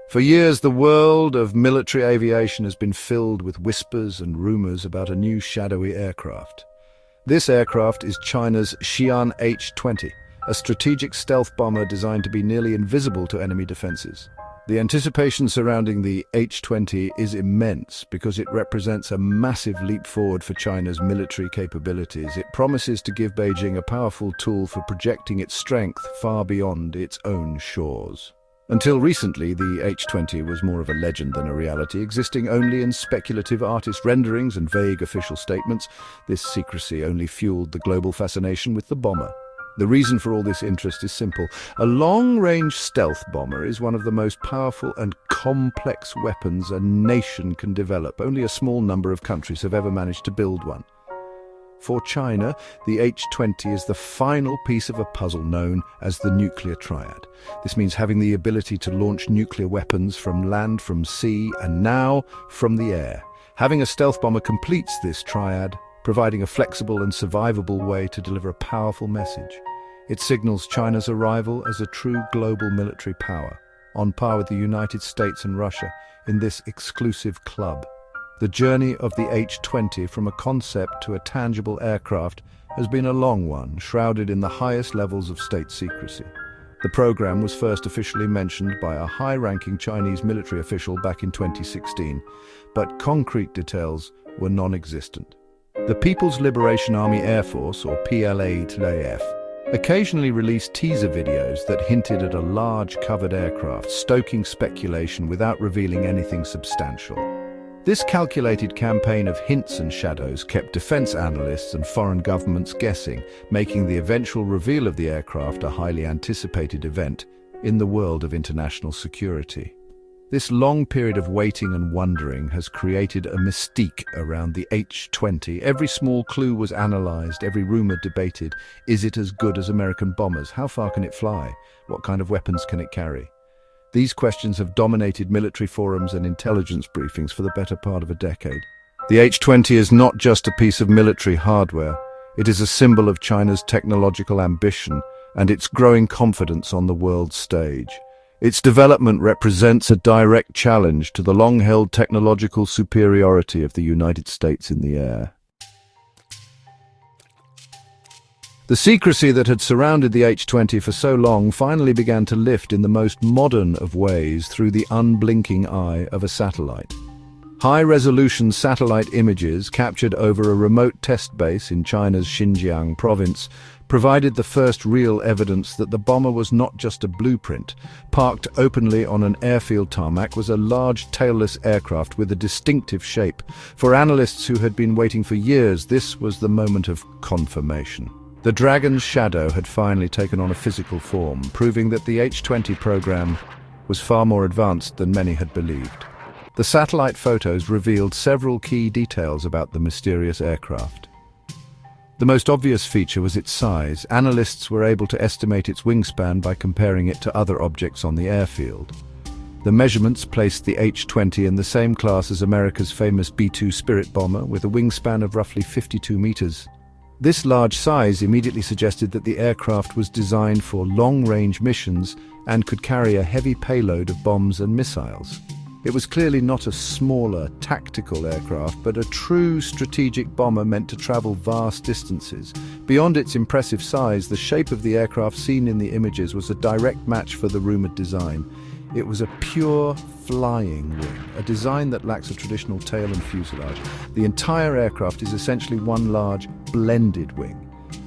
For years, the world of military aviation has been filled with whispers and rumors about a new shadowy aircraft. This aircraft is China's Xi'an H-20, a strategic stealth bomber designed to be nearly invisible to enemy defenses. The anticipation surrounding the H-20 is immense because it represents a massive leap forward for China's military capabilities. It promises to give Beijing a powerful tool for projecting its strength far beyond its own shores. Until recently, the H-20 was more of a legend than a reality, existing only in speculative artist renderings and vague official statements. This secrecy only fueled the global fascination with the bomber. The reason for all this interest is simple. A long-range stealth bomber is one of the most powerful and complex weapons a nation can develop. Only a small number of countries have ever managed to build one. For China, the H-20 is the final piece of a puzzle known as the nuclear triad. This means having the ability to launch nuclear weapons from land, from sea, and now from the air. Having a stealth bomber completes this triad, providing a flexible and survivable way to deliver a powerful message. It signals China's arrival as a true global military power, on par with the United States and Russia in this exclusive club. The journey of the H-20 from a concept to a tangible aircraft has been a long one, shrouded in the highest levels of state secrecy. The program was first officially mentioned by a high-ranking Chinese military official back in 2016, but concrete details were non-existent. The People's Liberation Army Air Force, or PLA-AF, occasionally released teaser videos that hinted at a large covered aircraft, stoking speculation without revealing anything substantial. This calculated campaign of hints and shadows kept defense analysts and foreign governments guessing, making the eventual reveal of the aircraft a highly anticipated event in the world of international security. This long period of waiting and wondering has created a mystique around the H-20. Every small clue was analyzed, every rumor debated. Is it as good as American bombers? How far can it fly? What kind of weapons can it carry? These questions have dominated military forums and intelligence briefings for the better part of a decade. The H-20 is not just a piece of military hardware. It is a symbol of China's technological ambition and its growing confidence on the world stage. Its development represents a direct challenge to the long-held technological superiority of the United States in the air. The secrecy that had surrounded the H-20 for so long finally began to lift in the most modern of ways through the unblinking eye of a satellite. High-resolution satellite images captured over a remote test base in China's Xinjiang province provided the first real evidence that the bomber was not just a blueprint. Parked openly on an airfield tarmac was a large tailless aircraft with a distinctive shape. For analysts who had been waiting for years, this was the moment of confirmation. The Dragon's shadow had finally taken on a physical form, proving that the H-20 program was far more advanced than many had believed. The satellite photos revealed several key details about the mysterious aircraft. The most obvious feature was its size. Analysts were able to estimate its wingspan by comparing it to other objects on the airfield. The measurements placed the H-20 in the same class as America's famous B-2 Spirit bomber, with a wingspan of roughly 52 meters. This large size immediately suggested that the aircraft was designed for long-range missions and could carry a heavy payload of bombs and missiles. It was clearly not a smaller, tactical aircraft, but a true strategic bomber meant to travel vast distances. Beyond its impressive size, the shape of the aircraft seen in the images was a direct match for the rumored design. It was a pure flying wing, a design that lacks a traditional tail and fuselage. The entire aircraft is essentially one large, blended wing.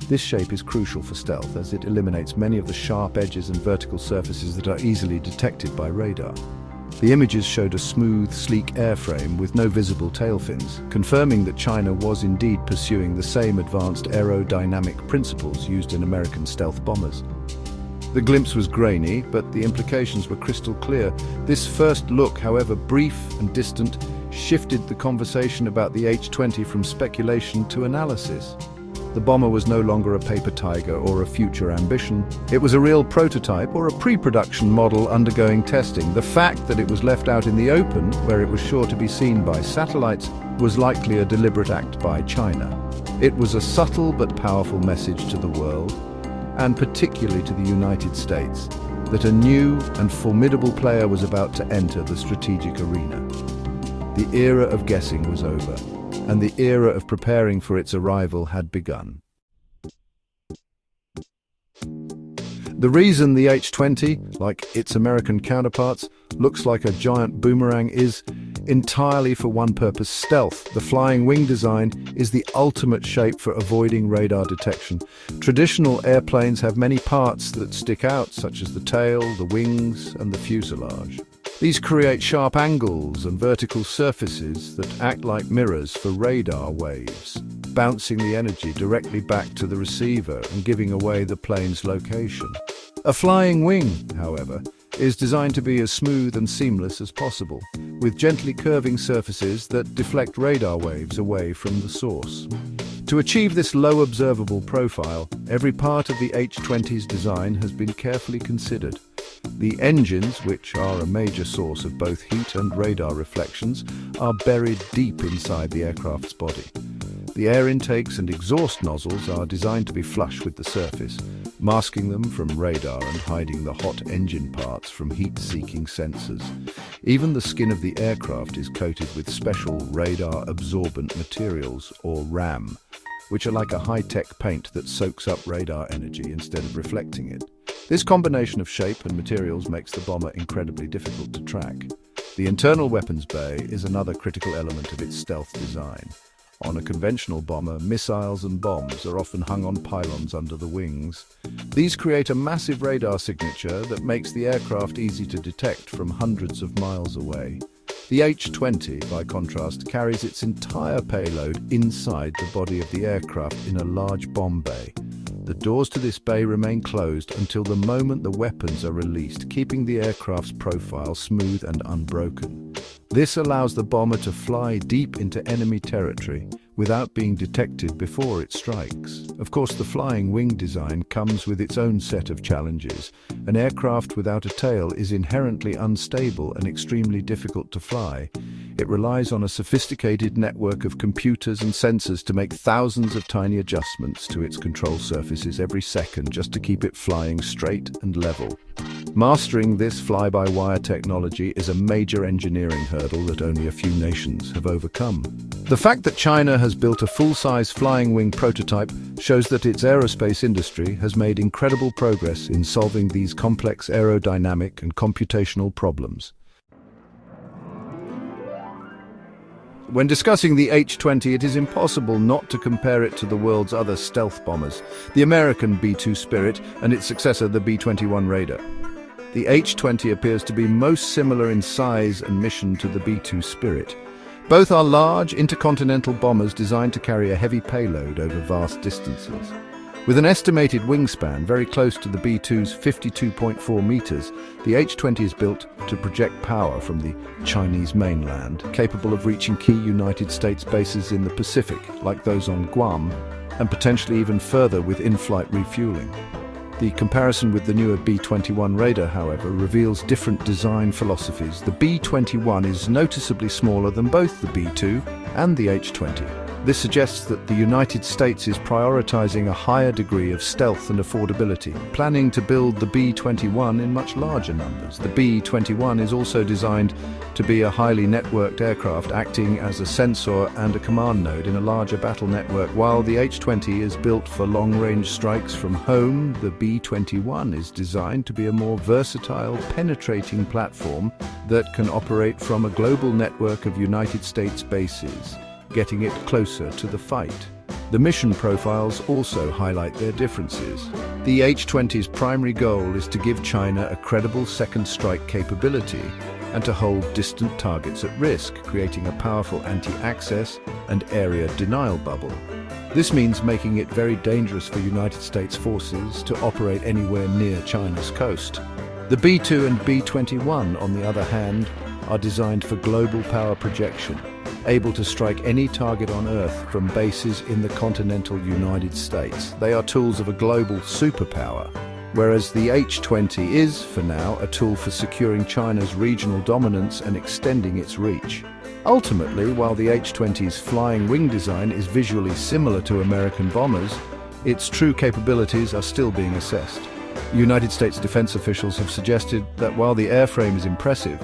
This shape is crucial for stealth, as it eliminates many of the sharp edges and vertical surfaces that are easily detected by radar. The images showed a smooth, sleek airframe with no visible tail fins, confirming that China was indeed pursuing the same advanced aerodynamic principles used in American stealth bombers. The glimpse was grainy, but the implications were crystal clear. This first look, however brief and distant, shifted the conversation about the H-20 from speculation to analysis. The bomber was no longer a paper tiger or a future ambition. It was a real prototype or a pre-production model undergoing testing. The fact that it was left out in the open, where it was sure to be seen by satellites, was likely a deliberate act by China. It was a subtle but powerful message to the world, and particularly to the United States. that a new and formidable player was about to enter the strategic arena. The era of guessing was over, and the era of preparing for its arrival had begun. The reason the H-20, like its American counterparts, looks like a giant boomerang is entirely for one purpose: stealth. The flying wing design is the ultimate shape for avoiding radar detection. Traditional airplanes have many parts that stick out, such as the tail, the wings, and the fuselage. These create sharp angles and vertical surfaces that act like mirrors for radar waves, bouncing the energy directly back to the receiver and giving away the plane's location. A flying wing, however, is designed to be as smooth and seamless as possible, with gently curving surfaces that deflect radar waves away from the source. To achieve this low observable profile, every part of the H-20's design has been carefully considered. The engines, which are a major source of both heat and radar reflections, are buried deep inside the aircraft's body. The air intakes and exhaust nozzles are designed to be flush with the surface, masking them from radar and hiding the hot engine parts from heat-seeking sensors. Even the skin of the aircraft is coated with special radar-absorbent materials, or RAM, which are like a high-tech paint that soaks up radar energy instead of reflecting it. This combination of shape and materials makes the bomber incredibly difficult to track. The internal weapons bay is another critical element of its stealth design. On a conventional bomber, missiles and bombs are often hung on pylons under the wings. These create a massive radar signature that makes the aircraft easy to detect from hundreds of miles away. The H-20, by contrast, carries its entire payload inside the body of the aircraft in a large bomb bay. The doors to this bay remain closed until the moment the weapons are released, keeping the aircraft's profile smooth and unbroken. This allows the bomber to fly deep into enemy territory without being detected before it strikes. Of course, the flying wing design comes with its own set of challenges. An aircraft without a tail is inherently unstable and extremely difficult to fly. It relies on a sophisticated network of computers and sensors to make thousands of tiny adjustments to its control surfaces every second just to keep it flying straight and level. Mastering this fly-by-wire technology is a major engineering hurdle that only a few nations have overcome. The fact that China has built a full-size flying wing prototype shows that its aerospace industry has made incredible progress in solving these complex aerodynamic and computational problems. When discussing the H-20, it is impossible not to compare it to the world's other stealth bombers, the American B-2 Spirit and its successor, the B-21 Raider. The H-20 appears to be most similar in size and mission to the B-2 Spirit. Both are large, intercontinental bombers designed to carry a heavy payload over vast distances. With an estimated wingspan very close to the B-2's 52.4 meters, the H-20 is built to project power from the Chinese mainland, capable of reaching key United States bases in the Pacific, like those on Guam, and potentially even further with in-flight refueling. The comparison with the newer B-21 Raider, however, reveals different design philosophies. The B-21 is noticeably smaller than both the B-2 and the H-20. This suggests that the United States is prioritizing a higher degree of stealth and affordability, planning to build the B-21 in much larger numbers. The B-21 is also designed to be a highly networked aircraft, acting as a sensor and a command node in a larger battle network. While the H-20 is built for long-range strikes from home, the B-21 is designed to be a more versatile, penetrating platform that can operate from a global network of United States bases, getting it closer to the fight. The mission profiles also highlight their differences. The H-20's primary goal is to give China a credible second strike capability and to hold distant targets at risk, creating a powerful anti-access and area denial bubble. This means making it very dangerous for United States forces to operate anywhere near China's coast. The B-2 and B-21, on the other hand, are designed for global power projection, able to strike any target on Earth from bases in the continental United States. They are tools of a global superpower, whereas the H-20 is, for now, a tool for securing China's regional dominance and extending its reach. Ultimately, while the H-20's flying wing design is visually similar to American bombers, its true capabilities are still being assessed. United States defense officials have suggested that while the airframe is impressive,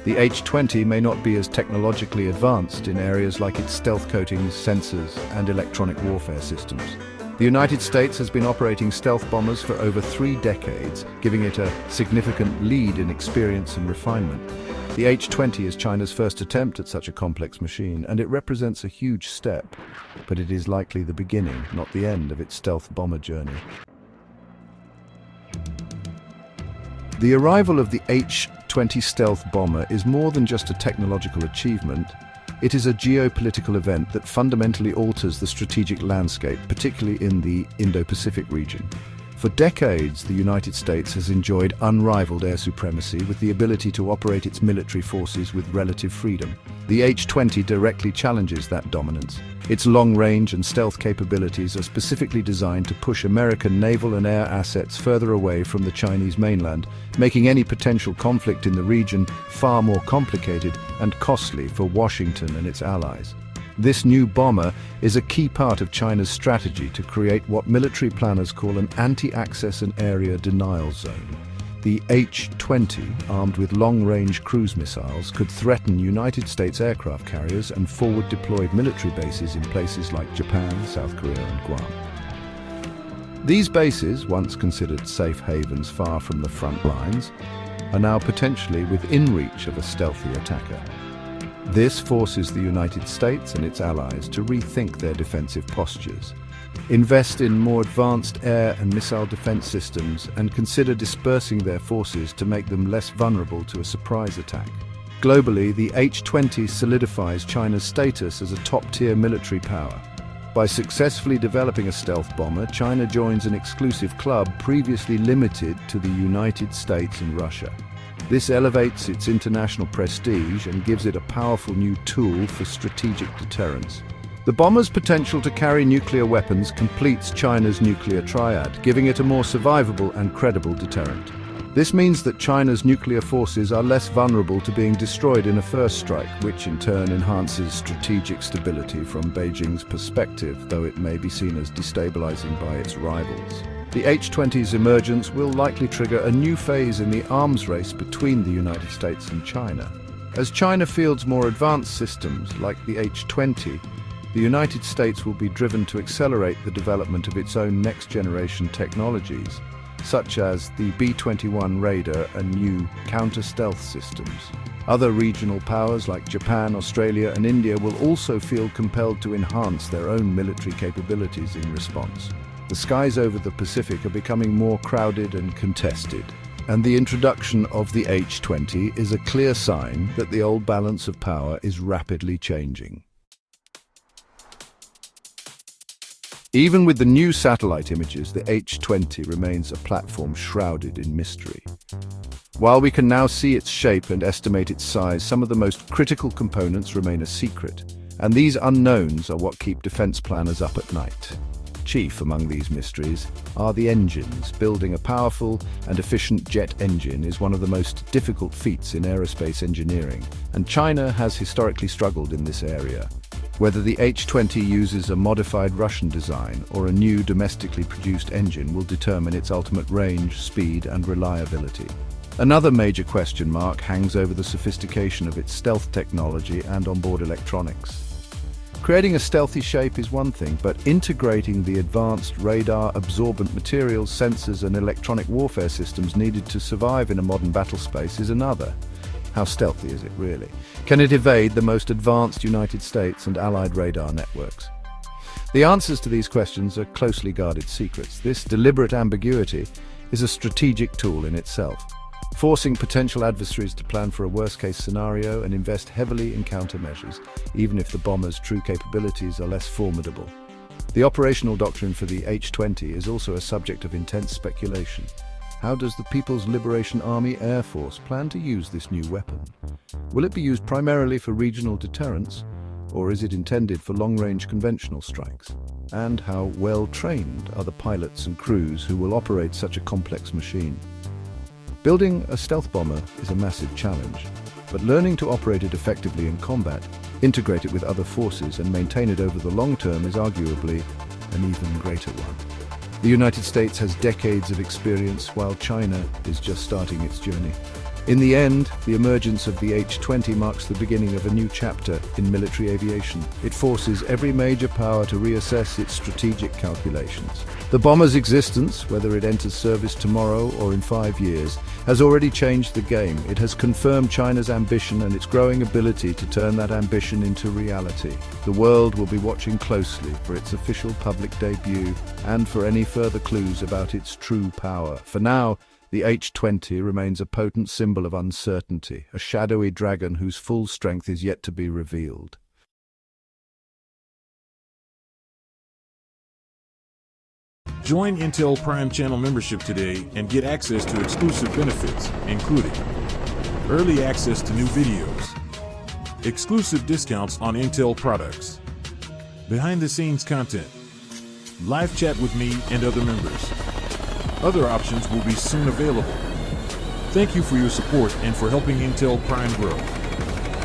the H-20 may not be as technologically advanced in areas like its stealth coatings, sensors, and electronic warfare systems. The United States has been operating stealth bombers for over 3 decades, giving it a significant lead in experience and refinement. The H-20 is China's first attempt at such a complex machine, and it represents a huge step, but it is likely the beginning, not the end, of its stealth bomber journey. The arrival of the H-20 stealth bomber is more than just a technological achievement. It is a geopolitical event that fundamentally alters the strategic landscape, particularly in the Indo-Pacific region. For decades, the United States has enjoyed unrivaled air supremacy with the ability to operate its military forces with relative freedom. The H-20 directly challenges that dominance. Its long-range and stealth capabilities are specifically designed to push American naval and air assets further away from the Chinese mainland, making any potential conflict in the region far more complicated and costly for Washington and its allies. This new bomber is a key part of China's strategy to create what military planners call an anti-access and area denial zone. The H-20, armed with long-range cruise missiles, could threaten United States aircraft carriers and forward-deployed military bases in places like Japan, South Korea, and Guam. These bases, once considered safe havens far from the front lines, are now potentially within reach of a stealthy attacker. This forces the United States and its allies to rethink their defensive postures, invest in more advanced air and missile defense systems, and consider dispersing their forces to make them less vulnerable to a surprise attack. Globally, the H-20 solidifies China's status as a top-tier military power. By successfully developing a stealth bomber, China joins an exclusive club previously limited to the United States and Russia. This elevates its international prestige and gives it a powerful new tool for strategic deterrence. The bomber's potential to carry nuclear weapons completes China's nuclear triad, giving it a more survivable and credible deterrent. This means that China's nuclear forces are less vulnerable to being destroyed in a first strike, which in turn enhances strategic stability from Beijing's perspective, though it may be seen as destabilizing by its rivals. The H-20's emergence will likely trigger a new phase in the arms race between the United States and China. As China fields more advanced systems like the H-20, the United States will be driven to accelerate the development of its own next-generation technologies, such as the B-21 radar and new counter-stealth systems. Other regional powers like Japan, Australia, and India will also feel compelled to enhance their own military capabilities in response. The skies over the Pacific are becoming more crowded and contested, and the introduction of the H-20 is a clear sign that the old balance of power is rapidly changing. Even with the new satellite images, the H-20 remains a platform shrouded in mystery. While we can now see its shape and estimate its size, some of the most critical components remain a secret, and these unknowns are what keep defense planners up at night. Chief among these mysteries are the engines. Building a powerful and efficient jet engine is one of the most difficult feats in aerospace engineering, and China has historically struggled in this area. Whether the H-20 uses a modified Russian design or a new domestically produced engine will determine its ultimate range, speed, and reliability. Another major question mark hangs over the sophistication of its stealth technology and onboard electronics. Creating a stealthy shape is one thing, but integrating the advanced radar-absorbent materials, sensors, and electronic warfare systems needed to survive in a modern battle space is another. How stealthy is it really? Can it evade the most advanced United States and Allied radar networks? The answers to these questions are closely guarded secrets. This deliberate ambiguity is a strategic tool in itself, forcing potential adversaries to plan for a worst-case scenario and invest heavily in countermeasures, even if the bomber's true capabilities are less formidable. The operational doctrine for the H-20 is also a subject of intense speculation. How does the People's Liberation Army Air Force plan to use this new weapon? Will it be used primarily for regional deterrence, or is it intended for long-range conventional strikes? And how well-trained are the pilots and crews who will operate such a complex machine? Building a stealth bomber is a massive challenge, but learning to operate it effectively in combat, integrate it with other forces, and maintain it over the long term is arguably an even greater one. The United States has decades of experience, while China is just starting its journey. In the end, the emergence of the H-20 marks the beginning of a new chapter in military aviation. It forces every major power to reassess its strategic calculations. The bomber's existence, whether it enters service tomorrow or in 5 years, has already changed the game. It has confirmed China's ambition and its growing ability to turn that ambition into reality. The world will be watching closely for its official public debut and for any further clues about its true power. For now, the H-20 remains a potent symbol of uncertainty, a shadowy dragon whose full strength is yet to be revealed. Join Intel Prime channel membership today and get access to exclusive benefits, including early access to new videos, exclusive discounts on Intel products, behind-the-scenes content, live chat with me and other members. Other options will be soon available. Thank you for your support and for helping Intel Prime grow.